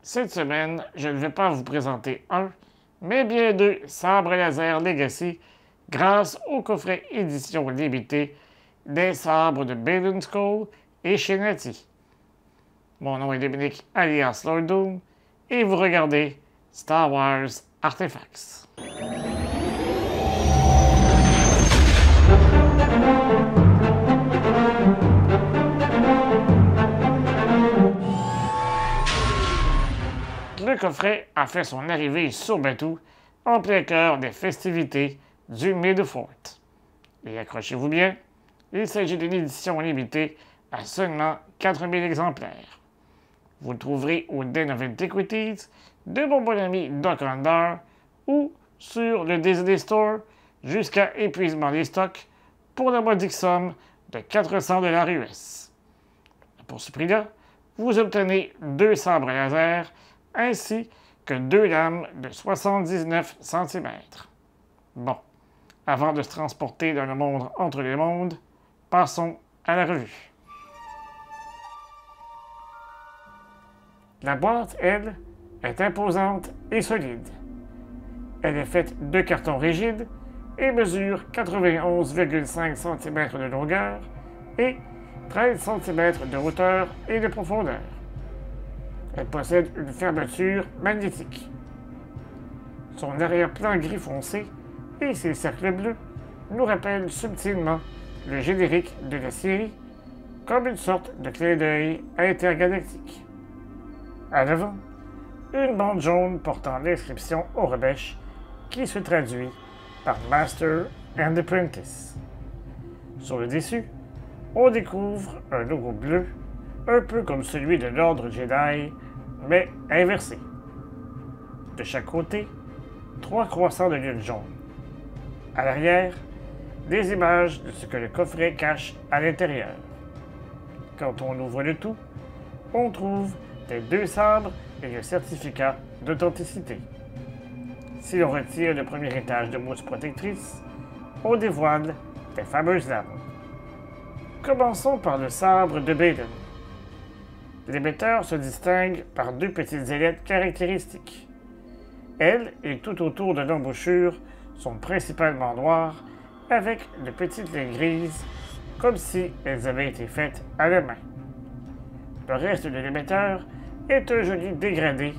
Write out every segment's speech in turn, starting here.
Cette semaine, je ne vais pas vous présenter un, mais bien deux sabres laser Legacy grâce au coffret édition limitée des sabres de Baden Skoll et Shenati. Mon nom est Dominique alias Lord Doom et vous regardez Star Wars Artifacts. Le coffret a fait son arrivée sur Batuu en plein cœur des festivités du Mid-Fort. Et accrochez-vous bien, il s'agit d'une édition limitée à seulement 4000 exemplaires. Vous le trouverez au Den of Antiquities de mon bon ami Doc Ondar ou sur le Disney Store jusqu'à épuisement des stocks pour la modique somme de 400 $ US. Pour ce prix-là, vous obtenez 2 sabres laser ainsi que 2 lames de 79 cm. Bon, avant de se transporter dans le monde entre les mondes, passons à la revue. La boîte, elle, est imposante et solide. Elle est faite de carton rigide et mesure 91,5 cm de longueur et 13 cm de hauteur et de profondeur. Elle possède une fermeture magnétique. Son arrière-plan gris foncé et ses cercles bleus nous rappellent subtilement le générique de la série comme une sorte de clin d'œil intergalactique. À l'avant, une bande jaune portant l'inscription Aurebesh qui se traduit par Master and Apprentice. Sur le dessus, on découvre un logo bleu, un peu comme celui de l'Ordre Jedi, mais inversé. De chaque côté, 3 croissants de lune jaune. À l'arrière, des images de ce que le coffret cache à l'intérieur. Quand on ouvre le tout, on trouve les 2 sabres et le certificat d'authenticité. Si l'on retire le premier étage de mousse protectrice, on dévoile les fameuses lames. Commençons par le sabre de Baden. L'émetteur se distingue par 2 petites ailettes caractéristiques. Elles et tout autour de l'embouchure sont principalement noires avec de petites lignes grises comme si elles avaient été faites à la main. Le reste de l'émetteur est un joli dégradé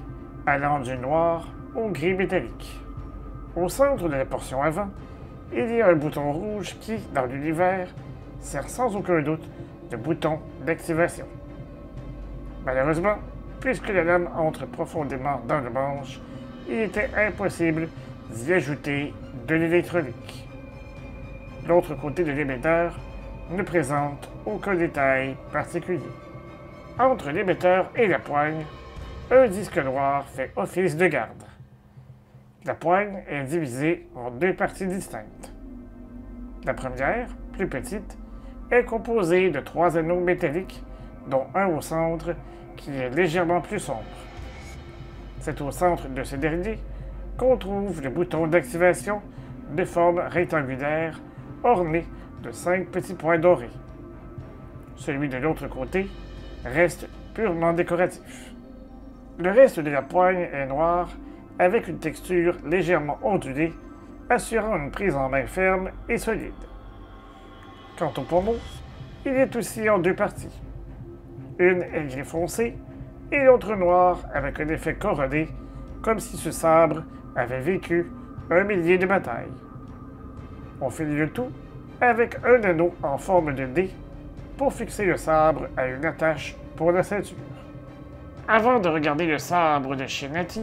allant du noir au gris métallique. Au centre de la portion avant, il y a un bouton rouge qui, dans l'univers, sert sans aucun doute de bouton d'activation. Malheureusement, puisque la lame entre profondément dans le manche, il était impossible d'y ajouter de l'électronique. L'autre côté de l'émetteur ne présente aucun détail particulier. Entre l'émetteur et la poigne, un disque noir fait office de garde. La poigne est divisée en 2 parties distinctes. La première, plus petite, est composée de 3 anneaux métalliques, dont un au centre qui est légèrement plus sombre. C'est au centre de ce dernier qu'on trouve le bouton d'activation de forme rectangulaire orné de 5 petits points dorés. Celui de l'autre côté reste purement décoratif. Le reste de la poigne est noir avec une texture légèrement ondulée, assurant une prise en main ferme et solide. Quant au pommeau, il est aussi en 2 parties. Une est gris foncé et l'autre noire avec un effet corrodé, comme si ce sabre avait vécu 1 millier de batailles. On finit le tout avec un anneau en forme de D pour fixer le sabre à une attache pour la ceinture. Avant de regarder le sabre de Shenati,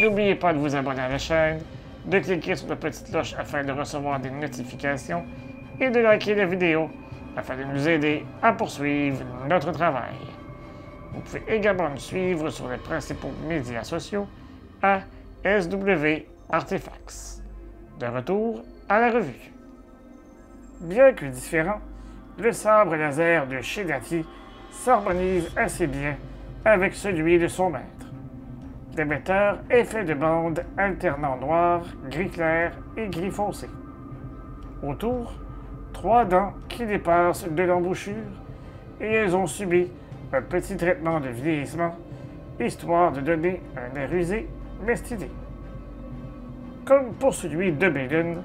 n'oubliez pas de vous abonner à la chaîne, de cliquer sur la petite cloche afin de recevoir des notifications et de liker la vidéo afin de nous aider à poursuivre notre travail. Vous pouvez également nous suivre sur les principaux médias sociaux à SW Artifacts. De retour à la revue. Bien que différent, le sabre laser de Shenati s'harmonise assez bien avec celui de son maître. L'émetteur est fait de bandes alternant noir, gris clair et gris foncé. Autour, 3 dents qui dépassent de l'embouchure et elles ont subi un petit traitement de vieillissement histoire de donner un air usé mais stylé. Comme pour celui de Baden,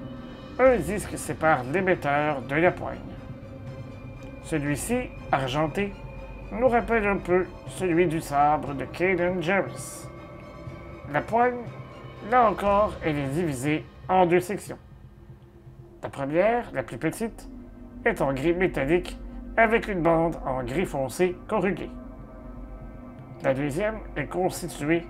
un disque sépare l'émetteur de la poigne. Celui-ci, argenté, nous rappelle un peu celui du sabre de Caden Jarrus. La poigne, là encore, elle est divisée en deux sections. La première, la plus petite, est en gris métallique avec une bande en gris foncé corruguée. La deuxième est constituée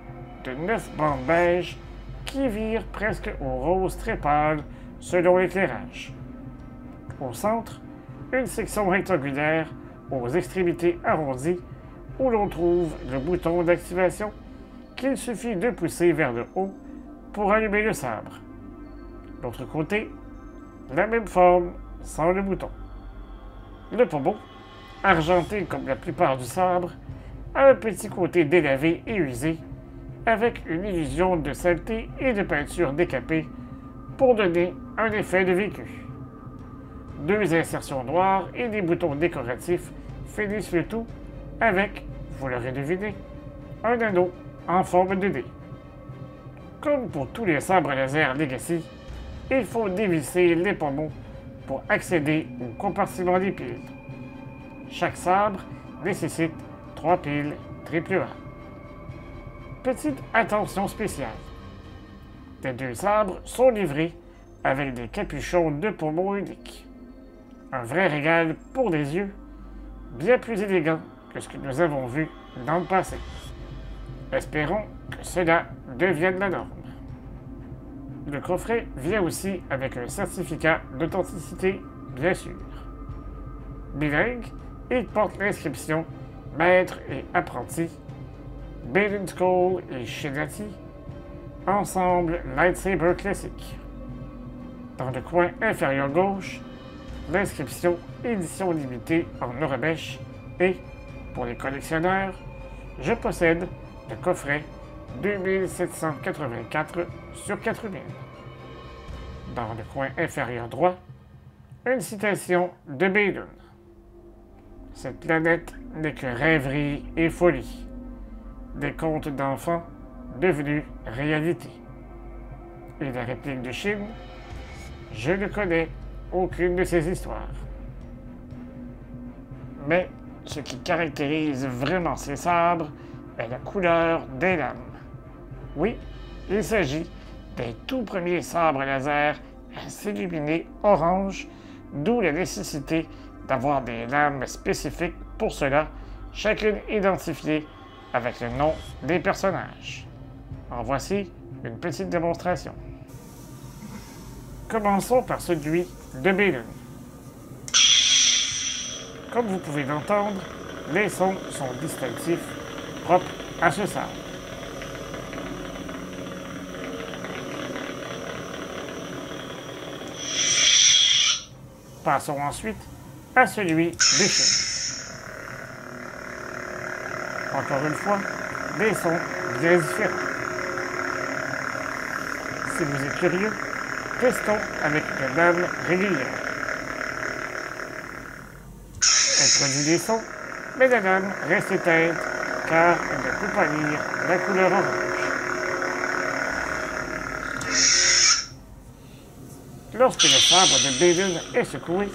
de 9 bandes beige qui virent presque au rose très pâle selon l'éclairage. Au centre, une section rectangulaire aux extrémités arrondies où l'on trouve le bouton d'activation qu'il suffit de pousser vers le haut pour allumer le sabre. L'autre côté, la même forme sans le bouton. Le pommeau, argenté comme la plupart du sabre, a un petit côté délavé et usé, avec une illusion de saleté et de peinture décapée pour donner un effet de vécu. 2 insertions noires et des boutons décoratifs finissent le tout avec, vous l'aurez deviné, un anneau en forme de dé. Comme pour tous les sabres laser Legacy, il faut dévisser les pommeaux pour accéder au compartiment des piles. Chaque sabre nécessite 3 piles AAA. Petite attention spéciale. Les 2 sabres sont livrés avec des capuchons de pommeaux uniques. Un vrai régal pour les yeux, bien plus élégant que ce que nous avons vu dans le passé. Espérons que cela devienne la norme. Le coffret vient aussi avec un certificat d'authenticité, bien sûr. Bilingue, il porte l'inscription Maître et apprenti, Baden Skoll et Shinati, ensemble lightsaber classique. Dans le coin inférieur gauche, l'inscription édition limitée en Urabesh et, pour les collectionneurs, je possède le coffret 2784 sur 4000. Dans le coin inférieur droit, une citation de Baden. Cette planète n'est que rêverie et folie. Des contes d'enfants devenus réalité. Et la réplique de Shin, je ne connais aucune de ces histoires. Mais ce qui caractérise vraiment ces sabres est la couleur des lames. Oui, il s'agit des tout premiers sabres laser à s'illuminer orange, d'où la nécessité d'avoir des lames spécifiques pour cela, chacune identifiée avec le nom des personnages. En voici une petite démonstration. Commençons par celui de Baden. Comme vous pouvez l'entendre, les sons sont distinctifs, propres à ce sabre. Passons ensuite à celui des chiens. Encore une fois, des sons bien différents. Si vous êtes curieux, testons avec une lame régulière. Elle produit des sons, mais la lame reste éteinte car elle ne peut pas lire la couleur orange. Lorsque le sabre de Baden est secoué,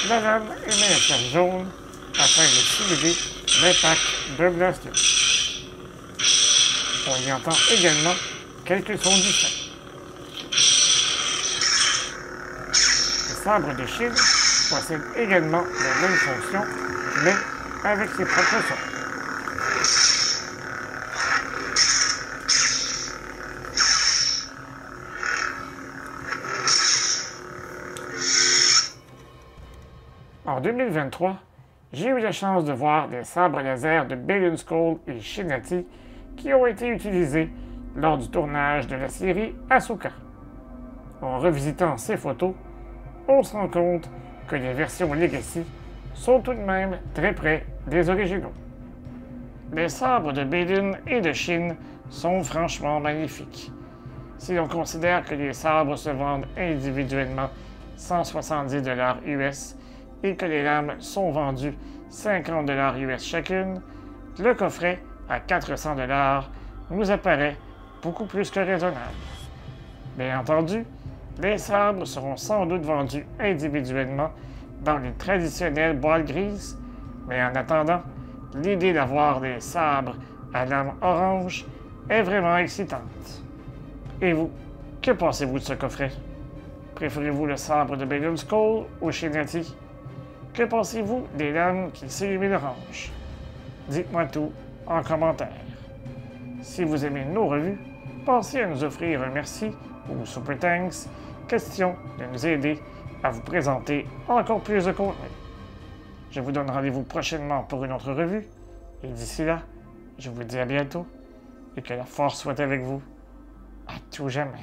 la lame émet un flash jaune afin de simuler l'impact d'un blaster. On y entend également quelques sons distincts. Le sabre de Shin possède également la même fonction, mais avec ses propres sons. En 2023, j'ai eu la chance de voir des sabres laser de Baden Skoll et Shinati qui ont été utilisés lors du tournage de la série Ahsoka. En revisitant ces photos, on se rend compte que les versions Legacy sont tout de même très près des originaux. Les sabres de Baden et de Shin sont franchement magnifiques. Si l'on considère que les sabres se vendent individuellement 170 $ US et que les lames sont vendues 50 $ US chacune, le coffret à 400 nous apparaît beaucoup plus que raisonnable. Bien entendu, les sabres seront sans doute vendus individuellement dans les traditionnelles boîtes grises, mais en attendant, l'idée d'avoir des sabres à lame orange est vraiment excitante. Et vous, que pensez-vous de ce coffret? Préférez-vous le sabre de Balen Skull ou chez Natty? Que pensez-vous des lames qui s'illuminent orange? Dites-moi tout en commentaire. Si vous aimez nos revues, pensez à nous offrir un merci ou Super Thanks, question de nous aider à vous présenter encore plus de contenu. Je vous donne rendez-vous prochainement pour une autre revue, et d'ici là, je vous dis à bientôt, et que la force soit avec vous, à tout jamais.